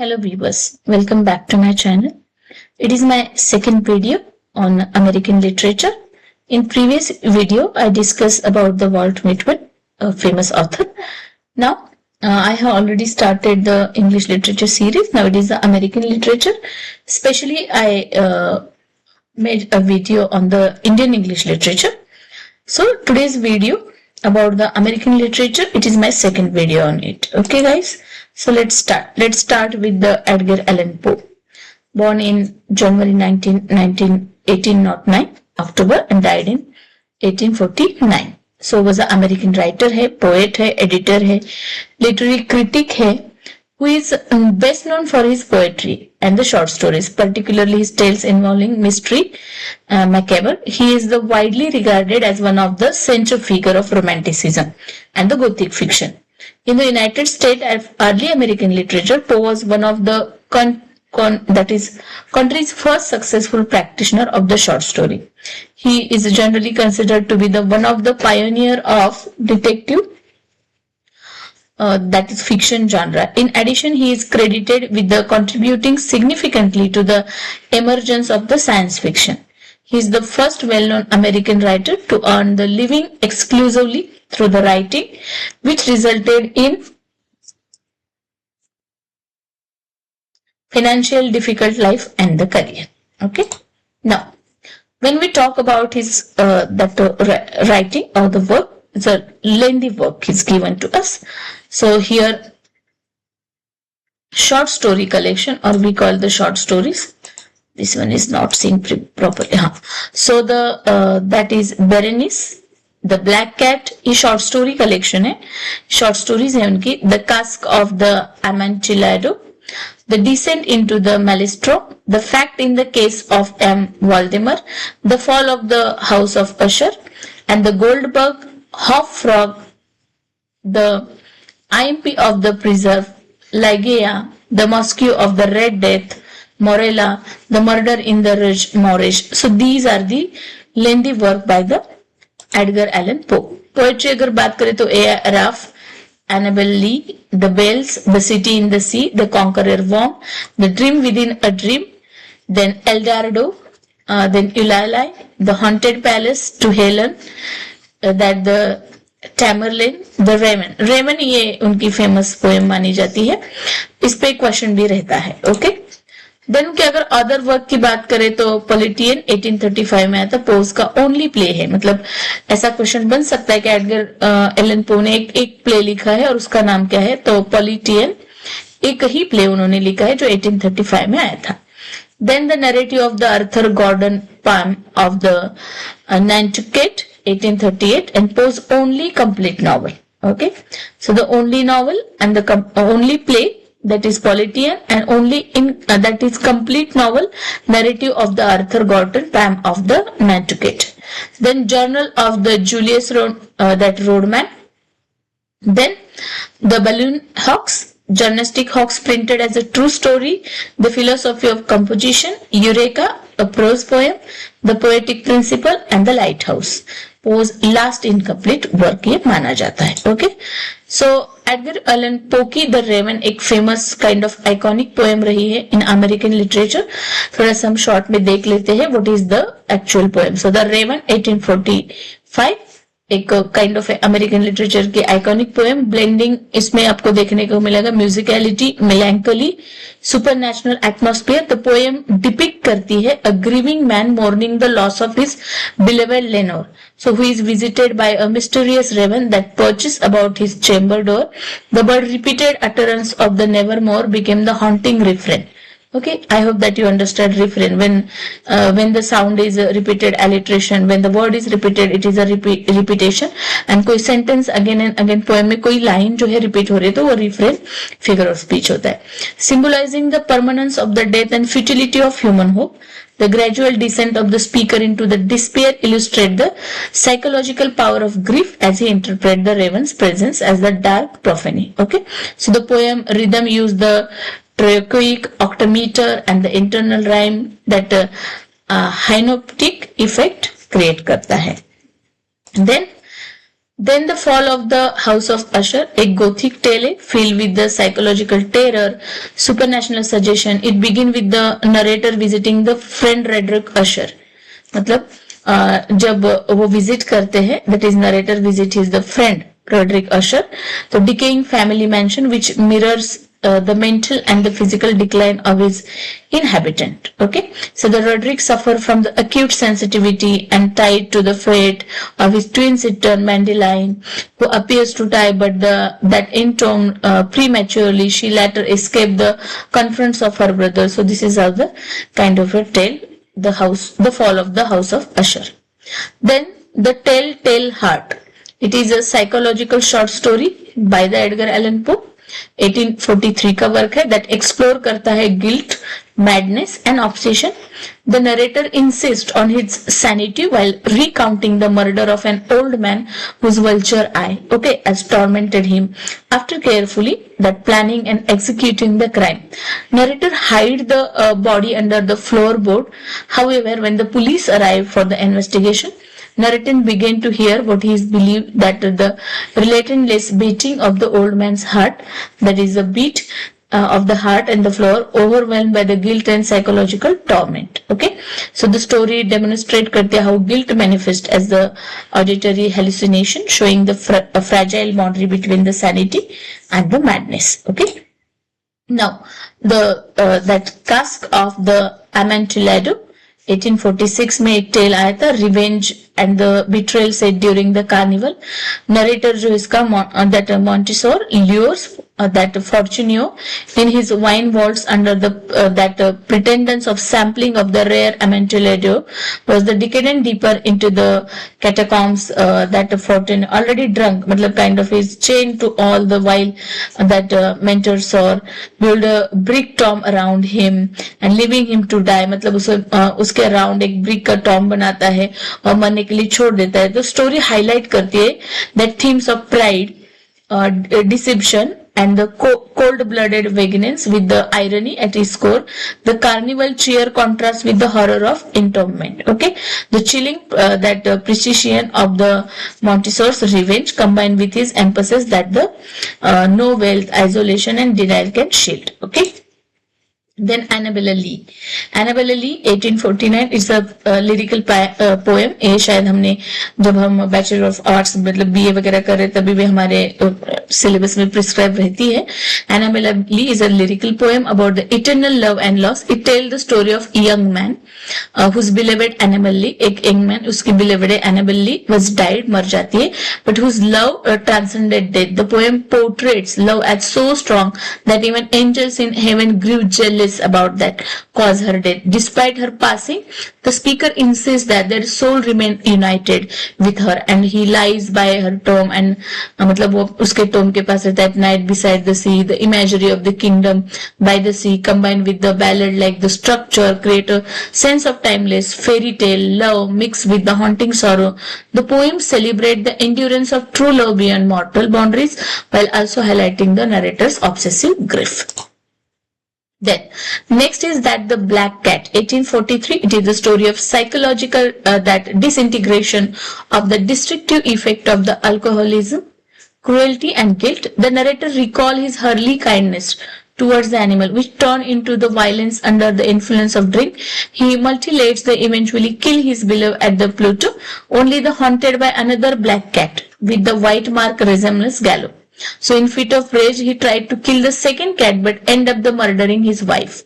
Hello viewers, welcome back to my channel. It is my second video on American literature. In previous video, I discussed about the Walt Whitman, a famous author. Now, I have already started the English literature series. Now it is the American literature. Especially, I made a video on the Indian English literature. So today's video about the American literature, it is my second video on it. Okay guys, so let's start. Let's start with the Edgar Allan Poe. Born in January 1809 October and died in 1849. So was an American writer है, poet है, editor है, literary critic है, who is best known for his poetry and the short stories, particularly his tales involving mystery, macabre. He is the widely regarded as one of the central figure of Romanticism and the Gothic fiction. In the United States and early American literature, Poe was one of the country's first successful practitioner of the short story. He is generally considered to be the one of the pioneer of detective that is fiction genre. In addition, he is credited with the contributing significantly to the emergence of the science fiction. He is the first well-known American writer to earn the living exclusively through the writing, which resulted in financial difficult life and the career. Okay. Now, when we talk about his writing or the work, it's a lengthy work is given to us. So here, short story collection, or we call the short stories. This one is not seen properly. So the that is Berenice, the Black Cat. ये short story collection है. Short stories है उनकी. The Cask of the Amontillado, The Descent into the Maelstrom, The Fact in the Case of M. Valdemar, The Fall of the House of Usher, and the Goldberg, Hop Frog, the IMP of the Preserve, Ligeia, The Mosque of the Red Death, Morella, The Murder in the Ridge Moorish. So these are the lengthy work by the Edgar Allan Poe. Poetry अगर बात करें तो A.R. Ralph, Annabel Lee, The Bells, The City in the Sea, The Conqueror Worm, The Dream Within a Dream, then El Dorado, then Eulalie, The Haunted Palace, To Helen, that the Tamerlane, The Raven. Raven ये उनकी famous poem मानी जाती है. इस पे question भी रहता है. ओके. देन कि अगर अदर वर्क की बात करें तो पॉलिटियन 1835 में आया था. पोज का ओनली प्ले है. मतलब ऐसा क्वेश्चन बन सकता है कि एडगर एलन पो ने एक प्ले लिखा है और उसका नाम क्या है. तो पॉलिटियन एक ही प्ले उन्होंने लिखा है जो 1835 में आया था. Then the narrative of the Arthur Gordon Pym of the Nantucket 1838 and Poe's only complete novel. Okay, so the only novel and the only play, that is Politian, and only in that is complete novel narrative of the Arthur Gordon Pym of the Nantucket. Then Journal of the Julius Roadman. Then the Balloon Hawks, Journalistic Hawks printed as a true story, The Philosophy of Composition, Eureka, a prose poem, The Poetic Principle, and The Lighthouse. Poe's last incomplete work ये माना जाता है. Okay, so Edgar Allan Poe की The Raven एक famous kind of iconic poem रही है in American literature. थोड़ा सा हम short में देख लेते हैं what is the actual poem. So The Raven 1845 एक काइंड ऑफ अमेरिकन लिटरेचर की आइकॉनिक पोएम. ब्लेंडिंग इसमें आपको देखने को मिलेगा musicality, melancholy, supernatural atmosphere. The poem depict करती है a grieving man mourning the loss of his beloved Lenore, so who is visited by a mysterious raven that perches about his chamber door. The bird repeated utterance of the nevermore became the haunting refrain. Okay, I hope that you understand refrain. When the sound is a repeated alliteration, when the word is repeated, it is a repetition. And कोई sentence again and again poem में कोई line जो है repeat हो रही है तो वो refrain figure of speech होता है. Symbolizing the permanence of the death and futility of human hope, the gradual descent of the speaker into the despair illustrate the psychological power of grief as he interpret the raven's presence as the dark prophany. Okay, so the poem rhythm use the trochaic octameter and the internal rhyme that hypnotic effect create करता है. Then Then the fall of the House of Usher, एक gothic tale है filled with the psychological terror, supernatural suggestion. It begins with the narrator visiting the friend Roderick Usher. मतलब जब वो visit करते हैं, that is narrator visit his the friend Roderick Usher, the decaying family mansion which mirrors the mental and the physical decline of his inhabitant. Okay, so the Roderick suffer from the acute sensitivity and tied to the fate of his twin sister Mandeline, who appears to die but that entombed prematurely. She later escaped the confronts of her brother. So this is how the kind of a tale, the fall of the House of Usher. Then the Telltale Heart. It is a psychological short story by the Edgar Allan Poe. 1843 का work है that explore करता है guilt, madness and obsession. The narrator insists on his sanity while recounting the murder of an old man whose vulture eye, has tormented him. After carefully that planning and executing the crime, narrator hide the body under the floorboard. However, when the police arrive for the investigation, narrator began to hear what he is believed that the relentless beating of the old man's heart, that is the beat of the heart and the floor, overwhelmed by the guilt and psychological torment. Okay, so the story demonstrates how guilt manifests as the auditory hallucination, showing the fragile boundary between the sanity and the madness. Okay, now the that cask of the Amontillado 1846 में एक tell आया था, revenge and the betrayal set during the carnival. Narrator जो इसका that Montesor lures that Fortunio in his wine vaults under the that pretendence of sampling of the rare Amontillado was the decadent deeper into the catacombs that Fortune already drunk, मतलब kind of is chained to all the while that Montesor build a brick tomb around him and leaving him to die, मतलब उसके around एक brick का Tom बनाता है और मरने के लिए छोड़ देता है. तो स्टोरी हाईलाइट करती है that themes of pride, deception and the cold-blooded vagueness with the irony at its core. The carnival cheer contrasts with the horror of entombment. Okay, the chilling precision of the Montesor's revenge combined with his emphasis that the no wealth, isolation and denial can shield. Okay. Then Annabella Lee. Annabella Lee 1849 is a lyrical poem. ये शायद हमने जब हम bachelor of arts मतलब BA वगैरह कर रहे तभी भी हमारे सिलेबस में प्रिस्क्राइब रहती है. Annabella Lee is a lyrical poem about the eternal love and loss. It tells the story of a young man whose beloved Annabel Lee, एक young man उसकी beloved Annabel Lee was died, मर जाती है, but whose love transcended death. The poem portrays love as so strong that even angels in heaven grew jealous about that cause her death. Despite her passing, the speaker insists that their soul remain united with her and he lies by her tomb and मतलब वो उसके tomb के पास रहता है at night beside the sea. The imagery of the kingdom by the sea combined with the ballad like the structure create a sense of timeless fairy tale love mixed with the haunting sorrow. The poems celebrate the endurance of true love beyond mortal boundaries while also highlighting the narrator's obsessive grief. Then next is that the Black Cat 1843. It is the story of psychological that disintegration of the destructive effect of the alcoholism, cruelty and guilt. The narrator recall his early kindness towards the animal which turned into the violence under the influence of drink. He mutilates the eventually kill his beloved at the Pluto, only the haunted by another black cat with the white mark resembles Gallo. So in fit of rage, he tried to kill the second cat but end up the murdering his wife.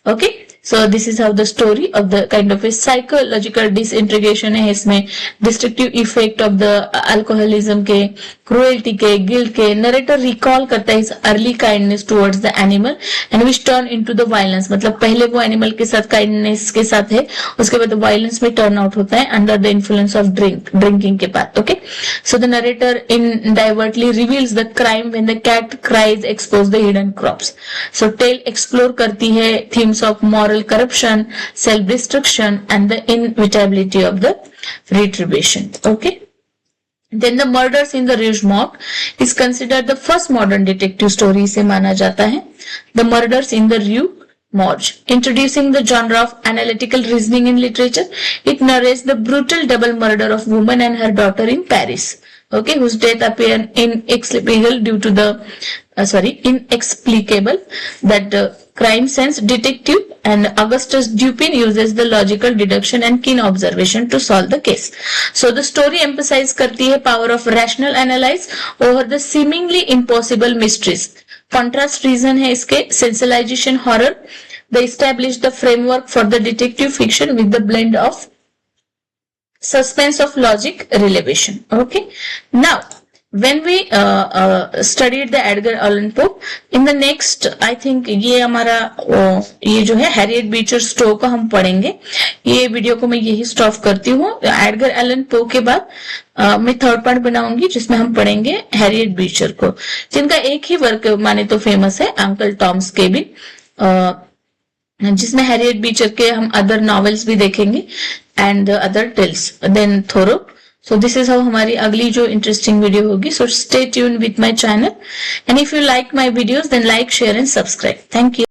Okay, so this is how the story of the kind of a psychological disintegration है इसमें destructive effect of the alcoholism के cruelty के guilt के. Narrator recall करता है his early kindness towards the animal and which turn into the violence. मतलब पहले वो animal के साथ kindness के साथ है, उसके बाद violence में turn out होता है under the influence of drinking के बाद. Okay, so the narrator indirectly reveals the crime when the cat cries expose the hidden crops. So tale explore करती है themes of moral corruption, self-destruction and the inevitability of the retribution. Okay. Then the Murders in the Rue Morgue is considered the first modern detective story से माना जाता है. The Murders in the Rue Morgue, introducing the genre of analytical reasoning in literature. It narrates the brutal double murder of woman and her daughter in Paris. okay, whose death appeared inexplicable due to the inexplicable that crime sense detective and Augustus Dupin uses the logical deduction and keen observation to solve the case. So the story emphasizes करती है power of rational analyze over the seemingly impossible mysteries. Contrast reason है इसके sensationalization horror. They establish the framework for the detective fiction with the blend of suspense of logic relevation. Okay. Now, when we studied the Edgar Allan Poe, in the next, I think ये हमारा ये जो है Harriet Beecher स्टो का हम पढ़ेंगे. ये video को मैं यही स्टॉप करती हूँ. एडगर एलन पो के बाद मैं थर्ड पार्ट बनाऊंगी जिसमें हम पढ़ेंगे हैरियट बीचर को, जिनका एक ही वर्क माने तो फेमस है, अंकल टॉम्स केबिन, जिसमें हैरियट बीचर के हम अदर नॉवेल्स भी देखेंगे and other tales, then Thoreau. So this is how हमारी अगली जो इंटरेस्टिंग वीडियो होगी. So stay tuned with my channel and if you like my videos then like, share and subscribe. Thank you.